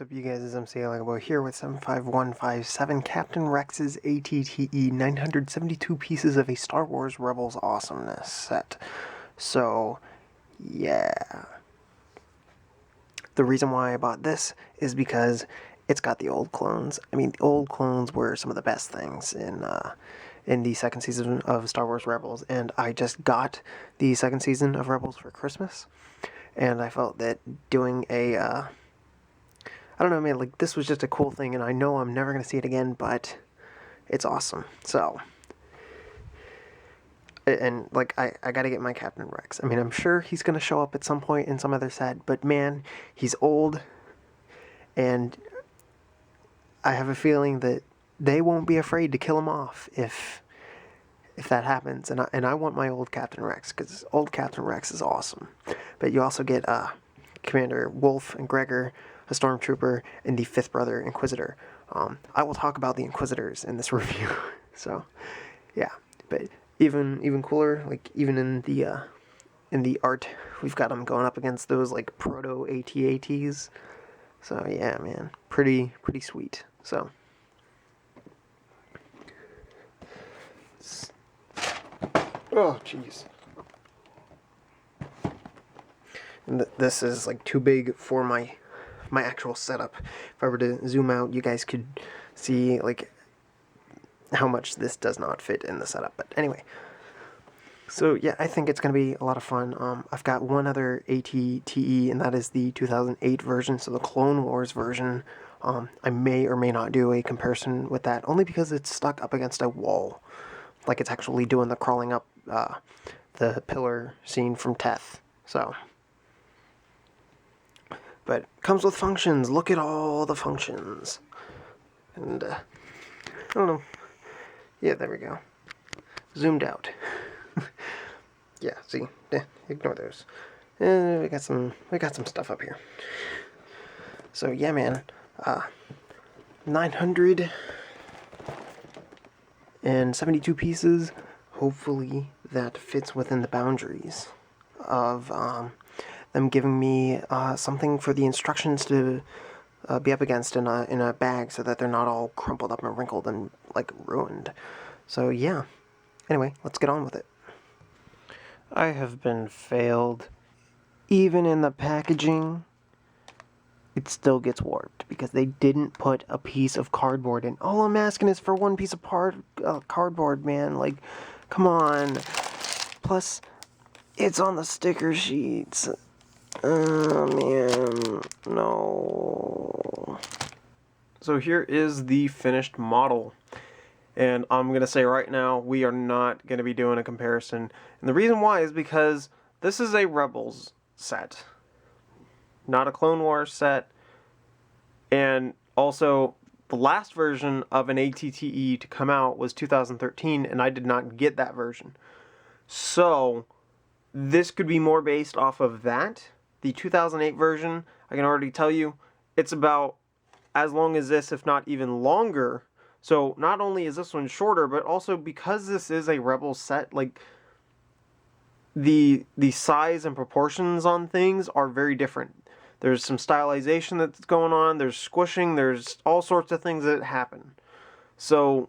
what's up, you guys? It's MCLegoboy here with 75157 Captain Rex's ATTE 972 pieces of a Star Wars Rebels awesomeness set. So, yeah. The reason why I bought this is because it's got the old clones. I mean, the old clones were some of the best things in the second season of Star Wars Rebels, and I just got the second season of Rebels for Christmas, and I felt that doing a I don't know, man, like, this was just a cool thing, and I know I'm never going to see it again, but it's awesome. So, and, like, I got to get my Captain Rex. I mean, I'm sure he's going to show up at some point in some other set, but, man, he's old, and I have a feeling that they won't be afraid to kill him off if that happens. And I want my old Captain Rex, because old Captain Rex is awesome. But you also get Commander Wolf and Gregor, a Stormtrooper, and the fifth brother, Inquisitor. I will talk about the Inquisitors in this review. So, yeah. But even cooler, like, even in the art, we've got them going up against those, like, proto AT-ATs. So, yeah, man. Pretty sweet. So, oh, jeez. And this is, like, too big for my actual setup. If I were to zoom out, you guys could see, like, how much this does not fit in the setup. But anyway, so yeah, I think it's going to be a lot of fun. I've got one other ATTE, and that is the 2008 version, so the Clone Wars version. I may or may not do a comparison with that, only because it's stuck up against a wall. Like, it's actually doing the crawling up the pillar scene from Teth. So, but comes with functions. Look at all the functions. And, I don't know. Yeah, there we go. Zoomed out. Yeah, see? Ignore those. We got some stuff up here. So, yeah, man. 972 pieces. Hopefully that fits within the boundaries of them giving me something for the instructions to be up against in a bag, so that they're not all crumpled up and wrinkled and, like, ruined. So, yeah. Anyway, let's get on with it. I have been failed. Even in the packaging, it still gets warped because they didn't put a piece of cardboard in. All I'm asking is for one piece of cardboard, man. Like, come on. Plus, it's on the sticker sheets. Oh, man. No. So here is the finished model. And I'm going to say right now, we are not going to be doing a comparison. And the reason why is because this is a Rebels set, not a Clone Wars set. And also, the last version of an ATTE to come out was 2013, and I did not get that version. So, this could be more based off of that. The 2008 version, I can already tell you, it's about as long as this, if not even longer. So, not only is this one shorter, but also because this is a Rebels set, like, the size and proportions on things are very different. There's some stylization that's going on, there's squishing, there's all sorts of things that happen. So,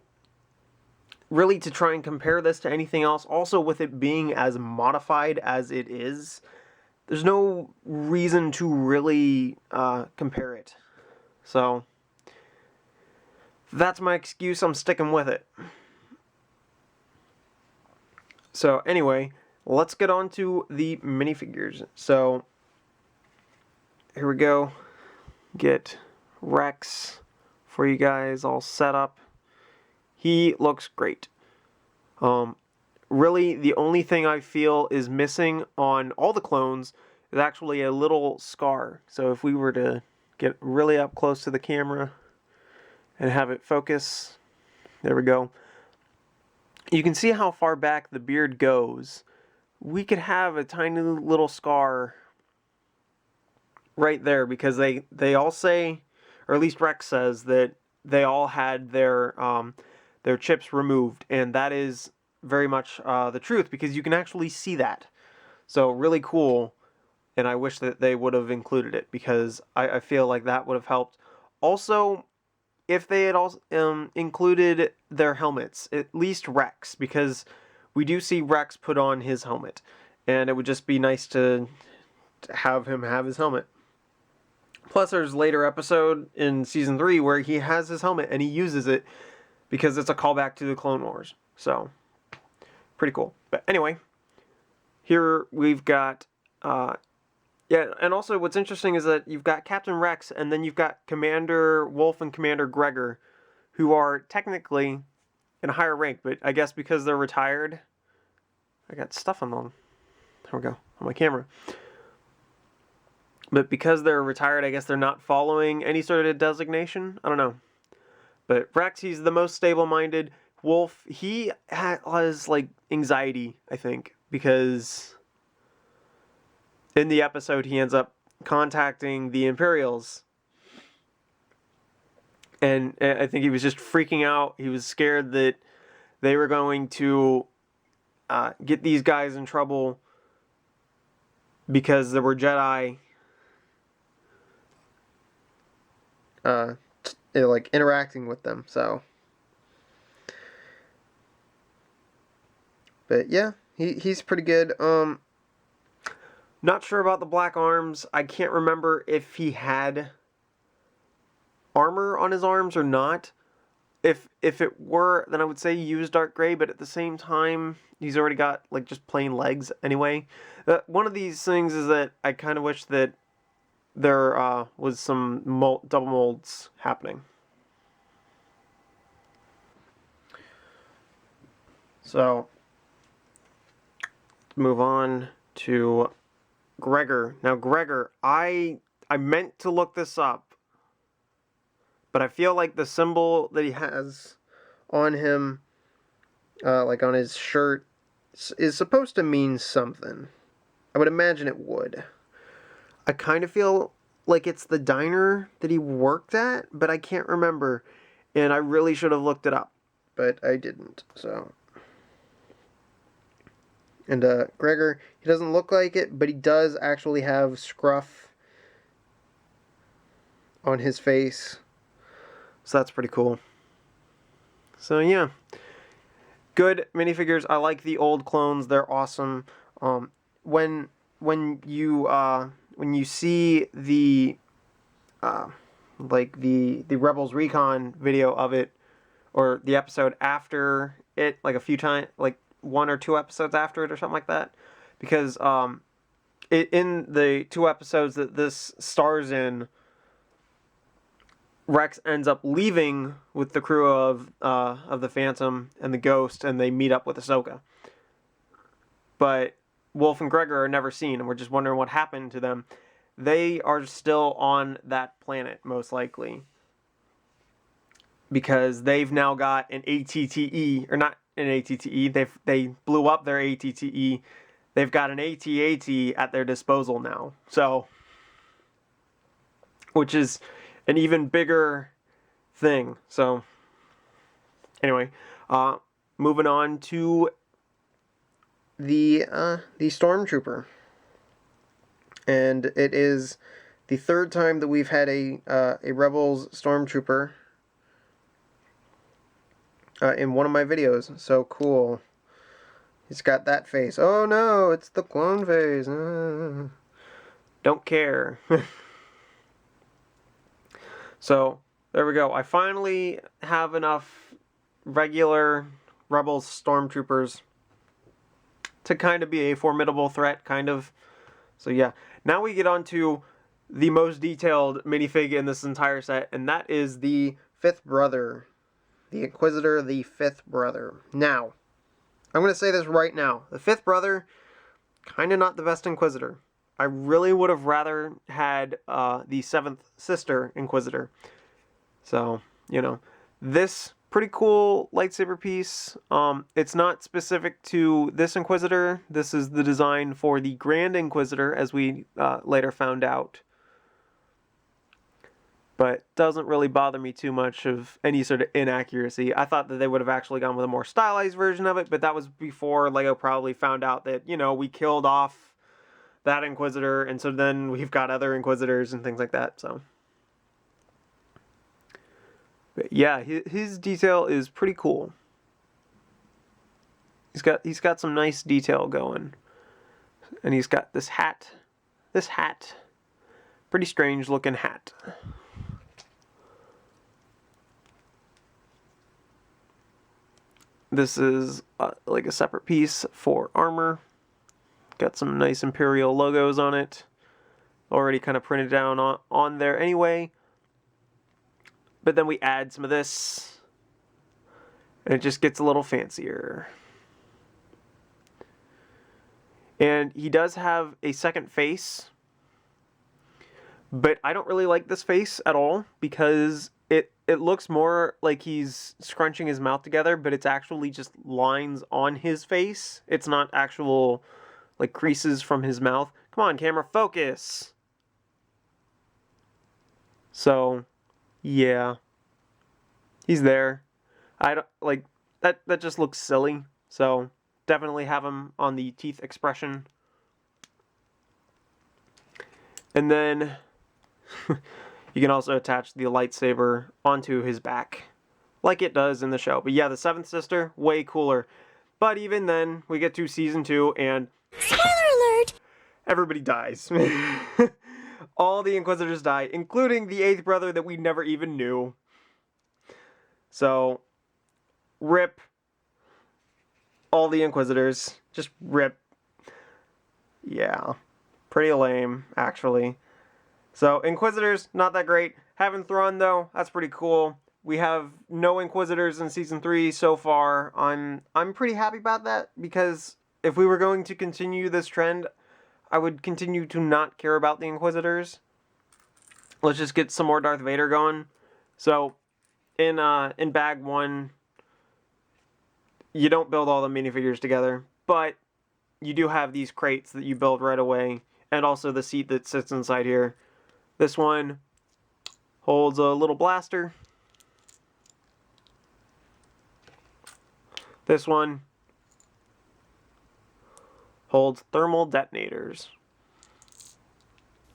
really, to try and compare this to anything else, also with it being as modified as it is, there's no reason to really compare it. So, that's my excuse. I'm sticking with it. So, anyway, let's get on to the minifigures. So, here we go. Get Rex for you guys all set up. He looks great. Really, the only thing I feel is missing on all the clones is actually a little scar. So if we were to get really up close to the camera and have it focus, there we go. You can see how far back the beard goes. We could have a tiny little scar right there, because they all say, or at least Rex says, that they all had their chips removed, and that is very much the truth, because you can actually see that. So really cool, and I wish that they would have included it, because I feel like that would have helped Also, if they had also included their helmets, at least Rex, because we do see Rex put on his helmet, and it would just be nice to have him have his helmet. Plus, there's a later episode in Season 3 where he has his helmet and he uses it because it's a callback to the Clone Wars. So, pretty cool. But anyway, here we've got... yeah, and also what's interesting is that you've got Captain Rex and then you've got Commander Wolf and Commander Gregor, who are technically in a higher rank, but I guess because they're retired... I got stuff on them. There we go, on my camera. But because they're retired, I guess they're not following any sort of designation. I don't know. But Rex, he's the most stable-minded. Wolf, he has, like, anxiety, I think. Because in the episode, he ends up contacting the Imperials. And I think he was just freaking out. He was scared that they were going to get these guys in trouble because there were Jedi... like interacting with them, so. But yeah, he's pretty good. Not sure about the black arms. I can't remember if he had armor on his arms or not. If it were, then I would say use dark gray, but at the same time, he's already got like just plain legs anyway. One of these things is that I kind of wish that there was some double molds happening. So, move on to Gregor. Now, Gregor, I meant to look this up, but I feel like the symbol that he has on him, like on his shirt, is supposed to mean something. I would imagine it would. I kind of feel like it's the diner that he worked at, but I can't remember. And I really should have looked it up, but I didn't, so. And Gregor, he doesn't look like it, but he does actually have scruff on his face. So that's pretty cool. So yeah. Good minifigures. I like the old clones. They're awesome. When you see the like the Rebels Recon video of it, or the episode after it, like a few times, like 1 or 2 episodes after it or something like that, because in the 2 episodes that this stars in, Rex ends up leaving with the crew of the Phantom and the Ghost, and they meet up with Ahsoka. But Wolf and Gregor are never seen, and we're just wondering what happened to them. They are still on that planet, most likely. Because they've now got an ATTE, or not an ATTE, they blew up their ATTE. They've got an AT-AT at their disposal now. So, which is an even bigger thing. So, anyway, moving on to the Stormtrooper. And it is the 3rd time that we've had a Rebels Stormtrooper in one of my videos. So cool. He's got that face. Oh no, it's the clone face. Don't care. So, there we go. I finally have enough regular Rebels Stormtroopers to kind of be a formidable threat, kind of. So yeah, now we get on to the most detailed minifig in this entire set, and that is the 5th brother. The Inquisitor, the 5th brother. Now, I'm going to say this right now. The 5th brother, kind of not the best Inquisitor. I really would have rather had the 7th sister Inquisitor. So, you know, this pretty cool lightsaber piece. It's not specific to this Inquisitor. This is the design for the Grand Inquisitor, as we later found out. But doesn't really bother me too much of any sort of inaccuracy. I thought that they would have actually gone with a more stylized version of it, but that was before LEGO probably found out that, you know, we killed off that Inquisitor, and so then we've got other Inquisitors and things like that, so. But yeah, his detail is pretty cool. He's got some nice detail going. And he's got this hat. Pretty strange looking hat. This is like a separate piece for armor. Got some nice Imperial logos on it. Already kind of printed down on there anyway. But then we add some of this. And it just gets a little fancier. And he does have a second face. But I don't really like this face at all because it looks more like he's scrunching his mouth together, but it's actually just lines on his face. It's not actual like creases from his mouth. Come on, camera, focus. So, yeah. He's there. I don't like that just looks silly. So, definitely have him on the teeth expression. And then you can also attach the lightsaber onto his back, like it does in the show. But yeah, the Seventh Sister, way cooler. But even then, we get to Season 2, and spoiler alert! Everybody dies. All the Inquisitors die, including the 8th brother that we never even knew. So, rip all the Inquisitors. Just rip. Yeah. Pretty lame, actually. So, Inquisitors, not that great. Having Thrawn, though, that's pretty cool. We have no Inquisitors in Season 3 so far. I'm pretty happy about that, because if we were going to continue this trend, I would continue to not care about the Inquisitors. Let's just get some more Darth Vader going. So, in Bag 1, you don't build all the minifigures together, but you do have these crates that you build right away, and also the seat that sits inside here. This one holds a little blaster. This one holds thermal detonators.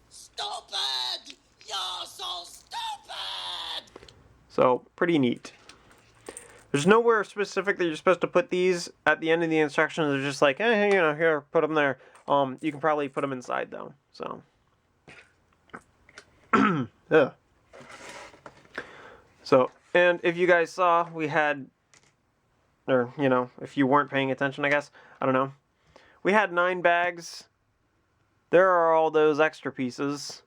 Stupid! You're so stupid! So, pretty neat. There's nowhere specific that you're supposed to put these at the end of the instructions. They're just like, here, put them there. You can probably put them inside, though. So, yeah. So, and if you guys saw, we had, or, if you weren't paying attention, I guess, I don't know. We had 9 bags. There are all those extra pieces.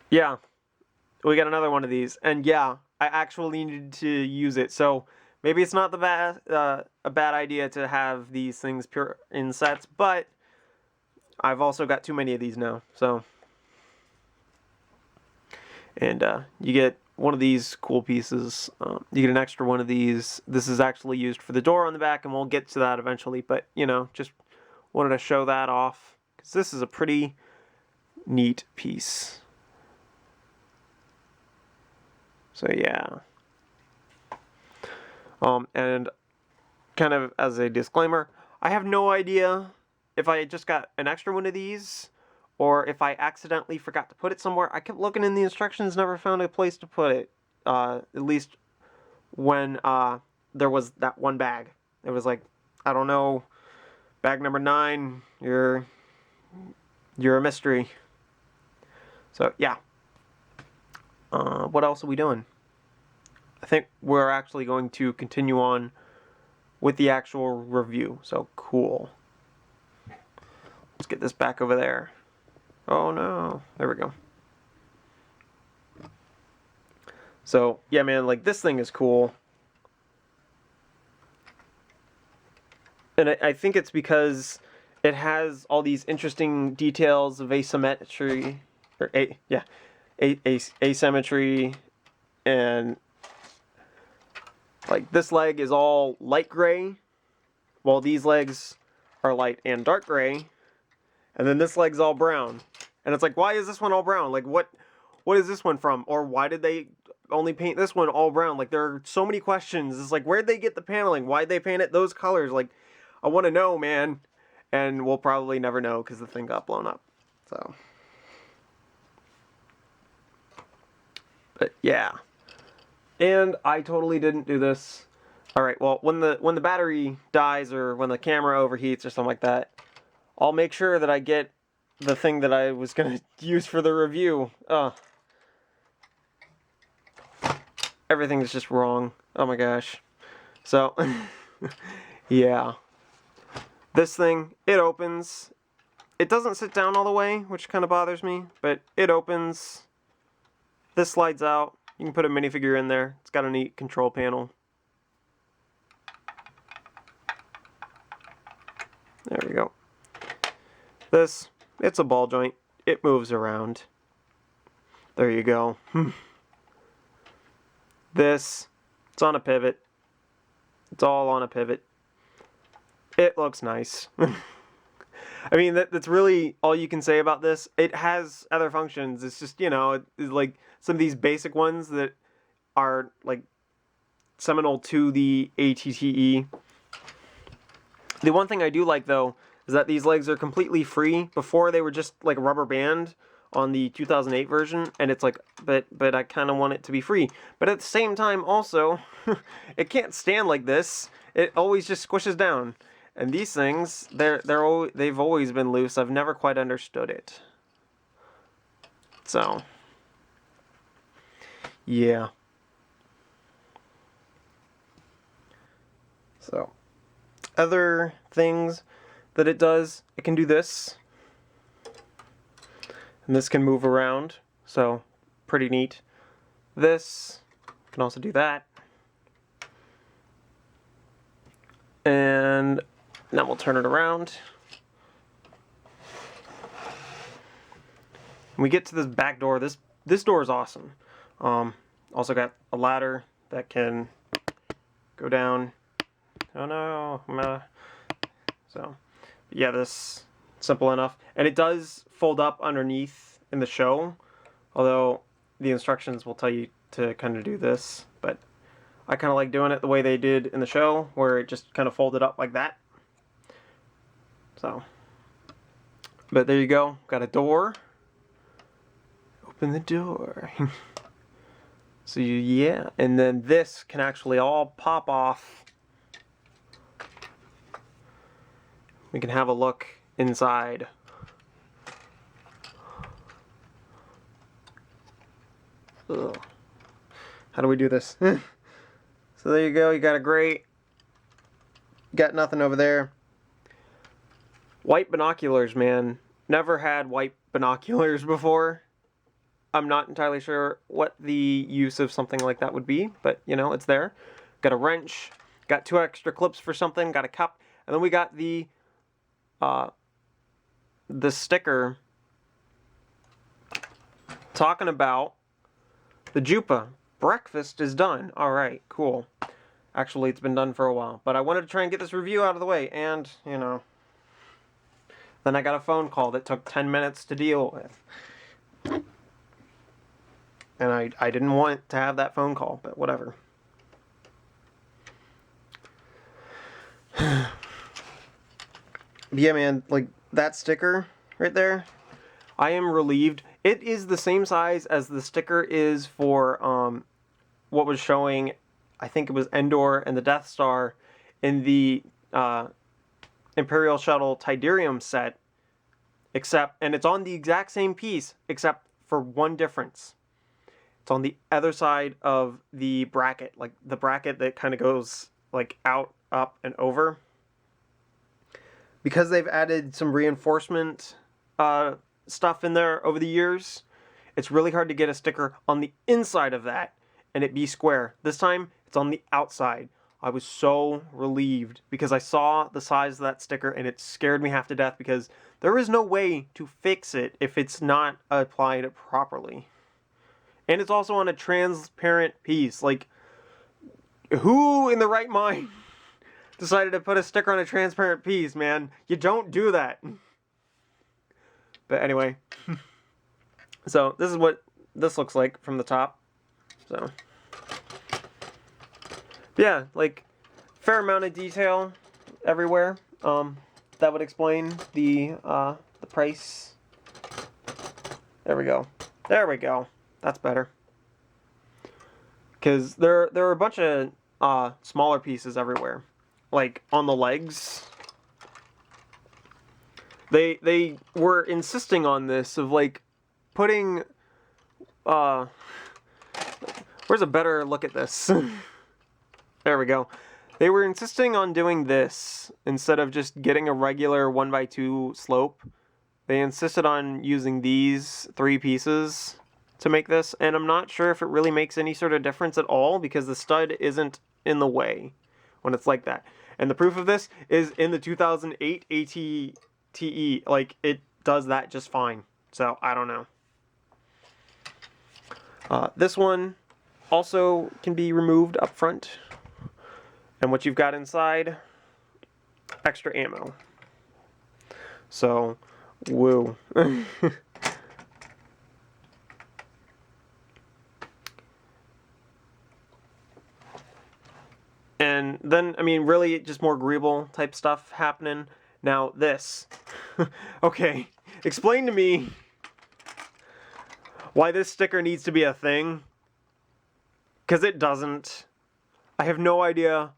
Yeah. We got another one of these. And yeah, I actually needed to use it. So, maybe it's not a bad idea to have these things pure in sets, but I've also got too many of these now, so. And you get one of these cool pieces. You get an extra one of these. This is actually used for the door on the back, and we'll get to that eventually. But, just wanted to show that off, because this is a pretty neat piece. So, yeah. And kind of as a disclaimer, I have no idea if I just got an extra one of these, or if I accidentally forgot to put it somewhere. I kept looking in the instructions, never found a place to put it. At least when there was that one bag. It was like, I don't know, bag number 9, you're a mystery. So, yeah. What else are we doing? I think we're actually going to continue on with the actual review. So, cool. Let's get this back over there. Oh no, there we go. So, yeah, man, like, this thing is cool. And I think it's because it has all these interesting details of asymmetry, or asymmetry, and like this leg is all light gray, while these legs are light and dark gray, and then this leg's all brown. And it's like, why is this one all brown? Like, what is this one from? Or why did they only paint this one all brown? Like, there are so many questions. It's like, where'd they get the paneling? Why'd they paint it those colors? Like, I want to know, man. And we'll probably never know because the thing got blown up. So. But yeah. And I totally didn't do this. Alright, well, when the battery dies or when the camera overheats or something like that, I'll make sure that I get the thing that I was going to use for the review. Everything's just wrong. Oh my gosh. So, yeah. This thing, it opens. It doesn't sit down all the way, which kind of bothers me, but it opens. This slides out. You can put a minifigure in there. It's got a neat control panel. There we go. This, it's a ball joint. It moves around. There you go. This, it's on a pivot. It's all on a pivot. It looks nice. I mean, that's really all you can say about this. It has other functions. It's just, you know, it's like some of these basic ones that are like seminal to the ATTE. The one thing I do like, though, is that these legs are completely free. Before, they were just like a rubber band on the 2008 version, and it's like, but I kind of want it to be free. But at the same time, also, it can't stand like this. It always just squishes down. And these things, they've always been loose. I've never quite understood it. So, yeah. So, other things that it does, it can do this. And this can move around, so pretty neat. This can also do that. And now we'll turn it around. When we get to this back door, this door is awesome. Also got a ladder that can go down. Oh no, so yeah, this simple enough, and it does fold up underneath in the show, although the instructions will tell you to kind of do this, but I kind of like doing it the way they did in the show, where it just kind of folded up like that. So, but there you go, got a door. Open the door. So yeah, and then this can actually all pop off. We can have a look inside. Ugh. How do we do this? So there you go, you got a grate. Got nothing over there. White binoculars, man. Never had white binoculars before. I'm not entirely sure what the use of something like that would be, but you know, it's there. Got a wrench, got 2 extra clips for something, got a cup, and then we got the sticker talking about the Jupa. Breakfast is done. Alright, cool. Actually, it's been done for a while, but I wanted to try and get this review out of the way, and, you know, then I got a phone call that took 10 minutes to deal with. And I didn't want to have that phone call, but whatever. Yeah, man, like, that sticker right there, I am relieved. It is the same size as the sticker is for what was showing, I think it was Endor and the Death Star in the Imperial Shuttle Tidarium set, except, and it's on the exact same piece, except for one difference. It's on the other side of the bracket, like the bracket that kind of goes like out, up, and over. Because they've added some reinforcement stuff in there over the years, it's really hard to get a sticker on the inside of that and it be square. This time, it's on the outside. I was so relieved because I saw the size of that sticker and it scared me half to death because there is no way to fix it if it's not applied properly. And it's also on a transparent piece. Like, who in the right mind decided to put a sticker on a transparent piece, man? You don't do that. But anyway. So, this is what this looks like from the top. So, yeah, like, fair amount of detail everywhere. That would explain the price. There we go. There we go. That's better. because there are a bunch of smaller pieces everywhere, like on the legs. They were insisting on this of like putting where's a better look at this? There we go. They were insisting on doing this instead of just getting a regular 1x2 slope. They insisted on using these 3 pieces to make this, and I'm not sure if it really makes any sort of difference at all because the stud isn't in the way when it's like that. And the proof of this is in the 2008 ATTE. Like, it does that just fine. So, I don't know. This one also can be removed up front. And what you've got inside, extra ammo. So, woo. And then, I mean, really just more agreeable type stuff happening. Now, this. Okay, explain to me why this sticker needs to be a thing. Because it doesn't. I have no idea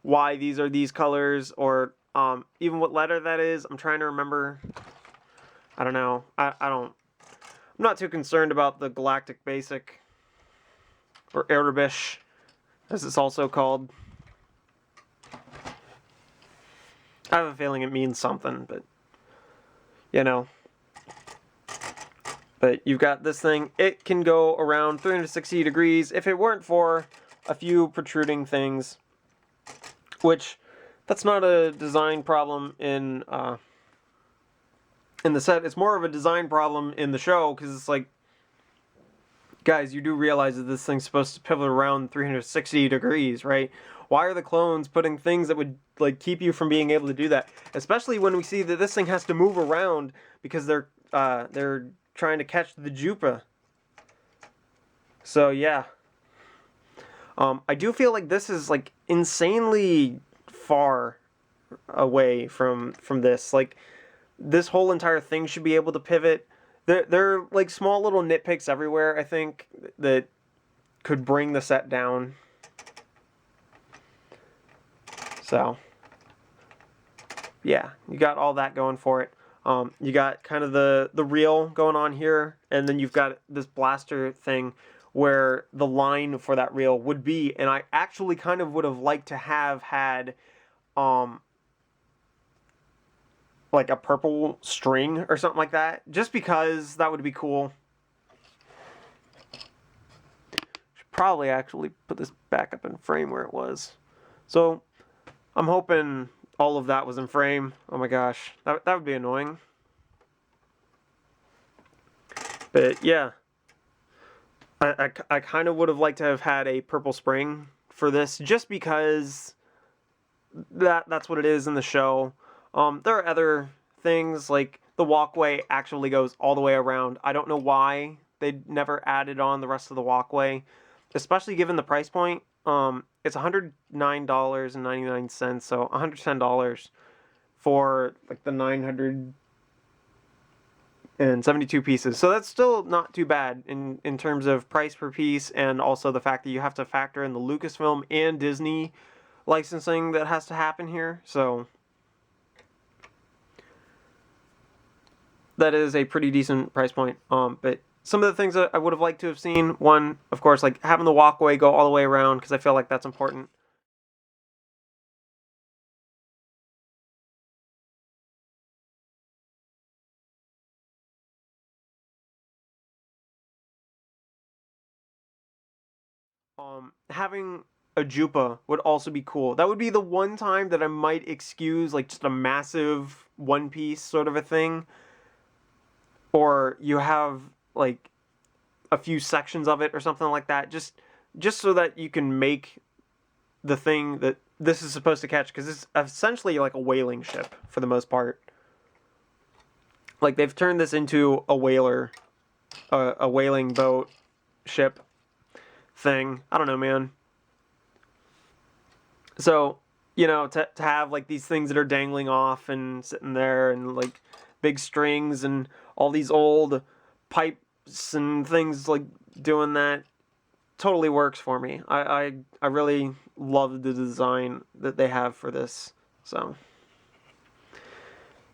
why these are these colors or even what letter that is. I'm trying to remember. I don't know. I don't. I'm not too concerned about the Galactic Basic or Arabish, as it's also called. I have a feeling it means something, but you know. But you've got this thing. It can go around 360 degrees if it weren't for a few protruding things, which that's not a design problem in the set. It's more of a design problem in the show because it's like, guys, you do realize that this thing's supposed to pivot around 360 degrees, right? Why are the clones putting things that would like keep you from being able to do that? Especially when we see that this thing has to move around because they're trying to catch the Jupa. So yeah. I do feel like this is like insanely far away from this. Like this whole entire thing should be able to pivot. There are like small little nitpicks everywhere, I think, that could bring the set down. So yeah, you got all that going for it. You got kind of the reel going on here, and then you've got this blaster thing where the line for that reel would be, and I actually kind of would have liked to have had like a purple string or something like that, just because that would be cool. Should probably actually put this back up in frame where it was. So I'm hoping all of that was in frame. Oh my gosh, that would be annoying. But yeah, I kind of would have liked to have had a purple spring for this, just because that's what it is in the show. There are other things, like the walkway actually goes all the way around. I don't know why they never added on the rest of the walkway, especially given the price point. It's $109.99, so $110 for like the 972 pieces. So that's still not too bad in terms of price per piece, and also the fact that you have to factor in the Lucasfilm and Disney licensing that has to happen here. So that is a pretty decent price point. But some of the things that I would have liked to have seen, one, of course, like having the walkway go all the way around, because I feel like that's important. Having a Jupa would also be cool. That would be the one time that I might excuse like just a massive One Piece sort of a thing. Or you have like a few sections of it or something like that, just so that you can make the thing that this is supposed to catch, because it's essentially like a whaling ship for the most part. Like they've turned this into a whaler, a whaling boat ship thing. I don't know, man. So, you know, to have like these things that are dangling off and sitting there, and like big strings and all these old pipes and things like doing that. totally works for me. I really love the design that they have for this. So,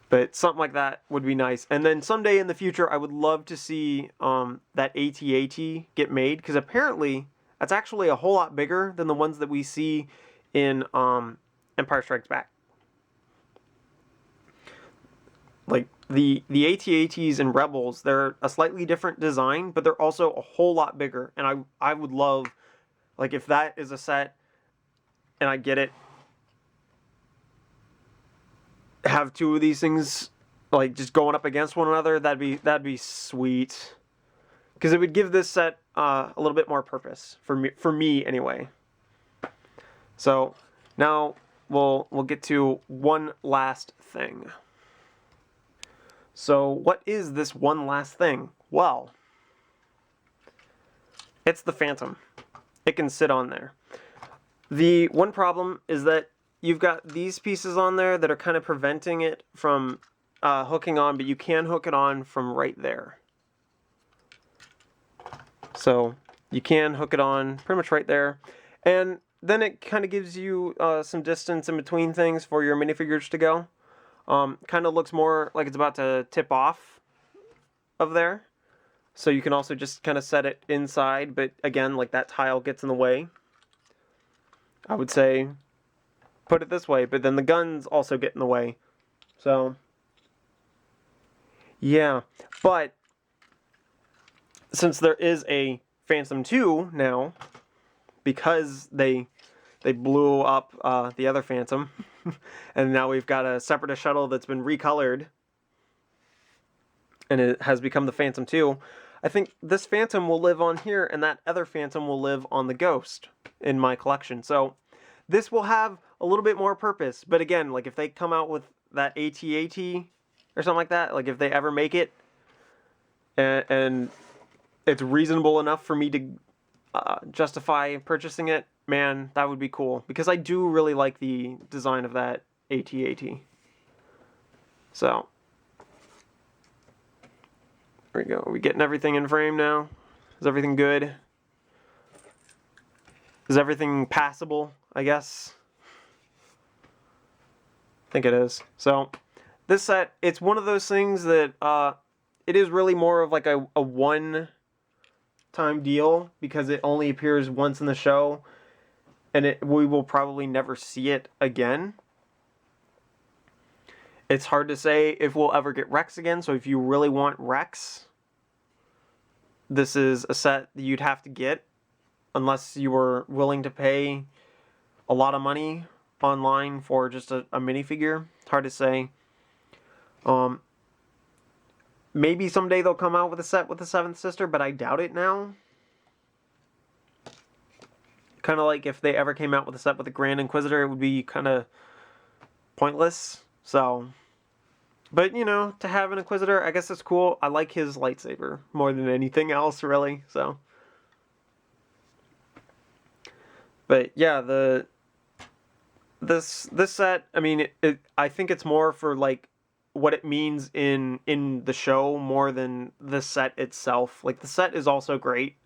but something like that would be nice. And then someday in the future, I would love to see that AT-AT get made, because apparently that's actually a whole lot bigger than the ones that we see in Empire Strikes Back. Like the AT-ATs in Rebels, they're a slightly different design, but they're also a whole lot bigger. And I would love, like, if that is a set and I get it, have two of these things like just going up against one another. That'd be sweet, because it would give this set a little bit more purpose for me anyway. So now we'll get to one last thing. So what is this one last thing? Well, it's the Phantom. It can sit on there. The one problem is that you've got these pieces on there that are kind of preventing it from hooking on, but you can hook it on from right there. So you can hook it on pretty much right there. And then it kind of gives you some distance in between things for your minifigures to go. Kind of looks more like it's about to tip off of there. So you can also just kind of set it inside, but again, like that tile gets in the way. I would say put it this way, but then the guns also get in the way. So yeah, but since there is a Phantom 2 now, because they blew up the other Phantom, and now we've got a Separatist shuttle that's been recolored, and it has become the Phantom 2. I think this Phantom will live on here, and that other Phantom will live on the Ghost in my collection. So this will have a little bit more purpose. But again, like if they come out with that AT-AT or something like that, like if they ever make it, and it's reasonable enough for me to justify purchasing it, man, that would be cool. Because I do really like the design of that AT-AT. So there we go. Are we getting everything in frame now? Is everything good? Is everything passable, I guess? I think it is. So this set, it's one of those things that it is really more of like a one-time deal, because it only appears once in the show, and we will probably never see it again. It's hard to say if we'll ever get Rex again, so if you really want Rex, this is a set that you'd have to get, unless you were willing to pay a lot of money online for just a minifigure. It's hard to say. Maybe someday they'll come out with a set with the Seventh Sister, but I doubt it now. Kind of like if they ever came out with a set with the Grand Inquisitor, it would be kind of pointless. So, but you know, to have an Inquisitor, I guess it's cool. I like his lightsaber more than anything else, really. So, but yeah, this set, I mean, I think it's more for like what it means in the show more than the set itself. Like the set is also great,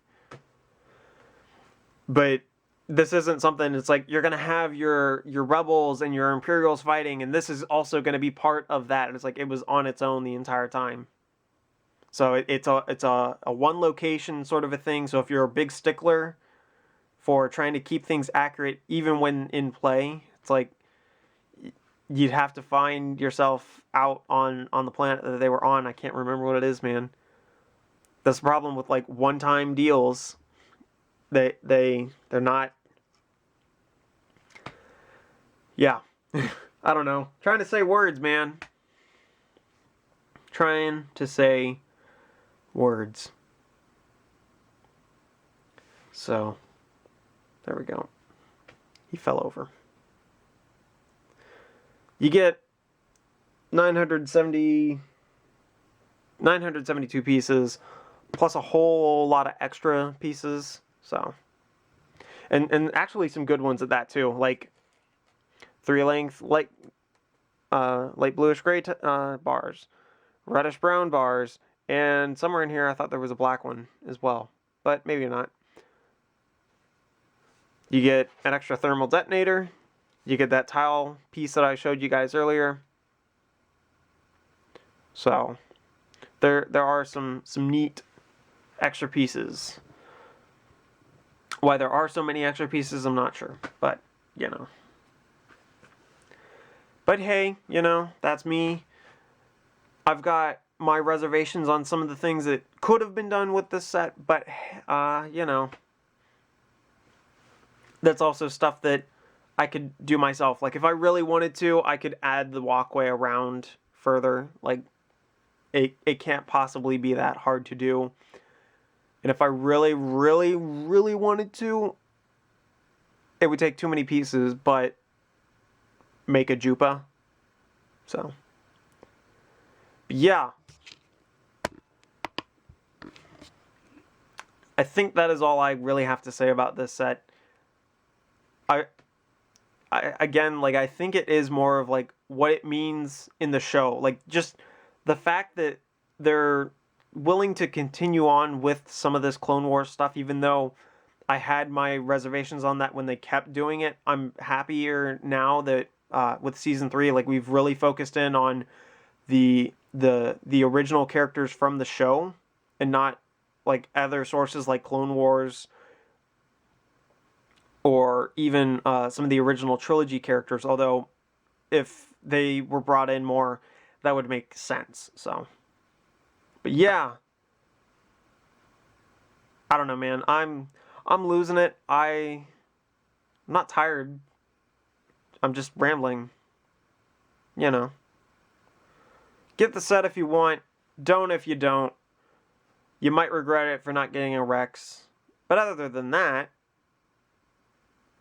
but this isn't something. It's like you're gonna have your rebels and your Imperials fighting, and this is also gonna be part of that. And it's like it was on its own the entire time. So it's a one location sort of a thing. So if you're a big stickler for trying to keep things accurate, even when in play, it's like you'd have to find yourself out on the planet that they were on. I can't remember what it is, man. That's the problem with like one-time deals. They're not. Yeah, I don't know. Trying to say words, man. Trying to say words. So there we go. He fell over. You get 972 pieces, plus a whole lot of extra pieces. So, and actually some good ones at that too, like 3-length light bluish gray bars, reddish brown bars, and somewhere in here I thought there was a black one as well, but maybe not. You get an extra thermal detonator. You get that tile piece that I showed you guys earlier. So there are some neat extra pieces. Why there are so many extra pieces, I'm not sure, but you know. But hey, you know, that's me. I've got my reservations on some of the things that could have been done with this set, but you know, that's also stuff that I could do myself. Like if I really wanted to, I could add the walkway around further. Like it can't possibly be that hard to do. And if I really, really, really wanted to, it would take too many pieces, but make a Jupa. So, yeah. I think that is all I really have to say about this set. I again, like, I think it is more of, like, what it means in the show. Like, just the fact that they're willing to continue on with some of this Clone Wars stuff, even though I had my reservations on that when they kept doing it. I'm happier now that with Season 3, like, we've really focused in on the original characters from the show and not, like, other sources like Clone Wars or even some of the original trilogy characters, although if they were brought in more, that would make sense. So, but yeah, I don't know, man. I'm losing it. I'm not tired. I'm just rambling. You know. Get the set if you want. Don't if you don't. You might regret it for not getting a Rex. But other than that,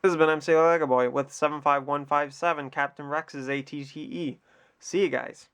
this has been MCLegoboy with 75157 Captain Rex's ATTE. See you guys.